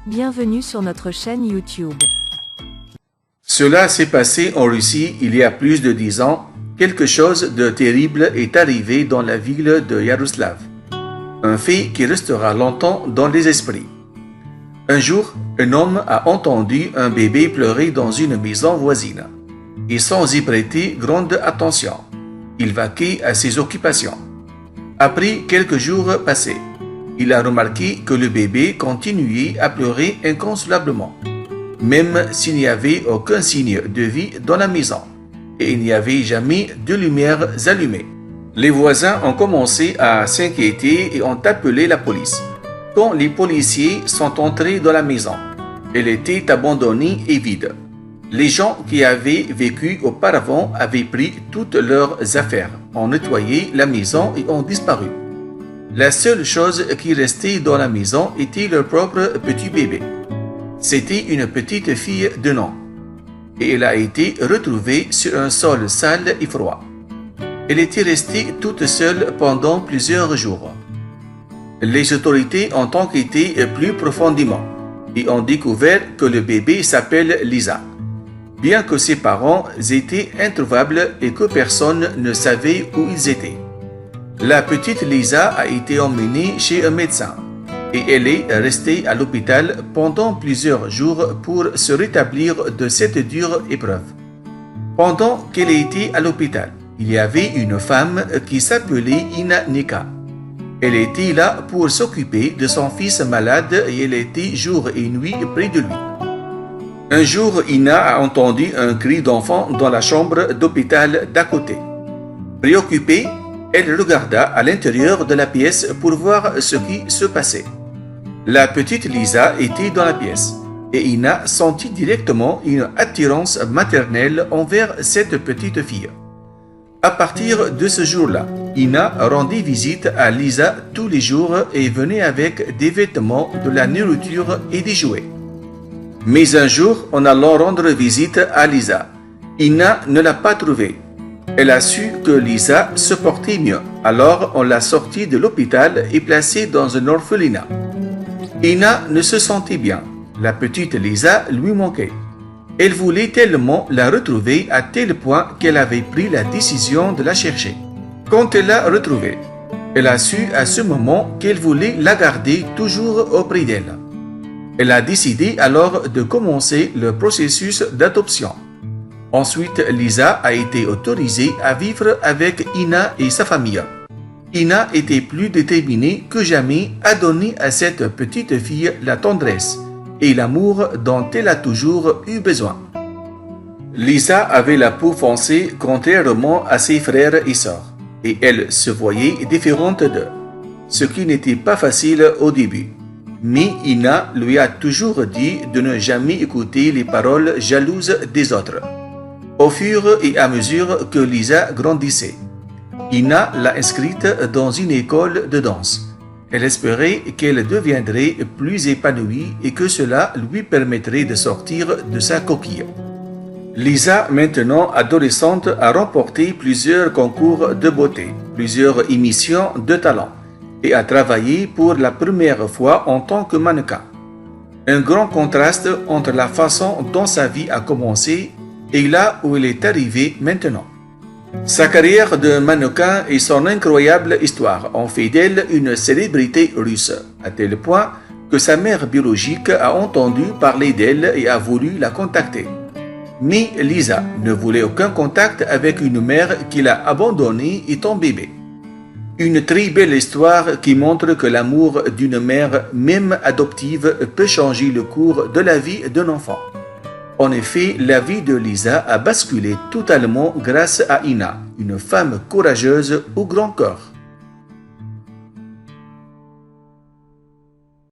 Bienvenue sur notre chaîne YouTube. Cela s'est passé en Russie il y a plus de 10 ans. Quelque chose de terrible est arrivé dans la ville de Yaroslav. Un fait qui restera longtemps dans les esprits. Un jour, un homme a entendu un bébé pleurer dans une maison voisine. Et sans y prêter grande attention, il vaquait à ses occupations. Après quelques jours passés, il a remarqué que le bébé continuait à pleurer inconsolablement, même s'il n'y avait aucun signe de vie dans la maison, et il n'y avait jamais de lumières allumées. Les voisins ont commencé à s'inquiéter et ont appelé la police. Quand les policiers sont entrés dans la maison, elle était abandonnée et vide. Les gens qui avaient vécu auparavant avaient pris toutes leurs affaires, ont nettoyé la maison et ont disparu. La seule chose qui restait dans la maison était leur propre petit bébé. C'était une petite fille d'1 an. Et elle a été retrouvée sur un sol sale et froid. Elle était restée toute seule pendant plusieurs jours. Les autorités ont enquêté plus profondément et ont découvert que le bébé s'appelle Lisa. Bien que ses parents étaient introuvables et que personne ne savait où ils étaient. La petite Lisa a été emmenée chez un médecin et elle est restée à l'hôpital pendant plusieurs jours pour se rétablir de cette dure épreuve. Pendant qu'elle était à l'hôpital, il y avait une femme qui s'appelait Ina Nika. Elle était là pour s'occuper de son fils malade et elle était jour et nuit près de lui. Un jour, Ina a entendu un cri d'enfant dans la chambre d'hôpital d'à côté. Préoccupée, elle regarda à l'intérieur de la pièce pour voir ce qui se passait. La petite Lisa était dans la pièce et Ina sentit directement une attirance maternelle envers cette petite fille. À partir de ce jour-là, Ina rendit visite à Lisa tous les jours et venait avec des vêtements, de la nourriture et des jouets. Mais un jour, en allant rendre visite à Lisa, Ina ne l'a pas trouvée. Elle a su que Lisa se portait mieux, alors on l'a sortie de l'hôpital et placée dans un orphelinat. Ina ne se sentait bien. La petite Lisa lui manquait. Elle voulait tellement la retrouver à tel point qu'elle avait pris la décision de la chercher. Quand elle l'a retrouvée, elle a su à ce moment qu'elle voulait la garder toujours auprès d'elle. Elle a décidé alors de commencer le processus d'adoption. Ensuite, Lisa a été autorisée à vivre avec Ina et sa famille. Ina était plus déterminée que jamais à donner à cette petite fille la tendresse et l'amour dont elle a toujours eu besoin. Lisa avait la peau foncée contrairement à ses frères et sœurs, et elle se voyait différente d'eux, ce qui n'était pas facile au début. Mais Ina lui a toujours dit de ne jamais écouter les paroles jalouses des autres. Au fur et à mesure que Lisa grandissait, Ina l'a inscrite dans une école de danse. Elle espérait qu'elle deviendrait plus épanouie et que cela lui permettrait de sortir de sa coquille. Lisa, maintenant adolescente, a remporté plusieurs concours de beauté, plusieurs émissions de talent et a travaillé pour la première fois en tant que mannequin. Un grand contraste entre la façon dont sa vie a commencé et là où elle est arrivée maintenant. Sa carrière de mannequin et son incroyable histoire ont fait d'elle une célébrité russe, à tel point que sa mère biologique a entendu parler d'elle et a voulu la contacter. Mais Lisa ne voulait aucun contact avec une mère qui l'a abandonnée étant bébé. Une très belle histoire qui montre que l'amour d'une mère, même adoptive, peut changer le cours de la vie d'un enfant. En effet, la vie de Lisa a basculé totalement grâce à Ina, une femme courageuse au grand cœur.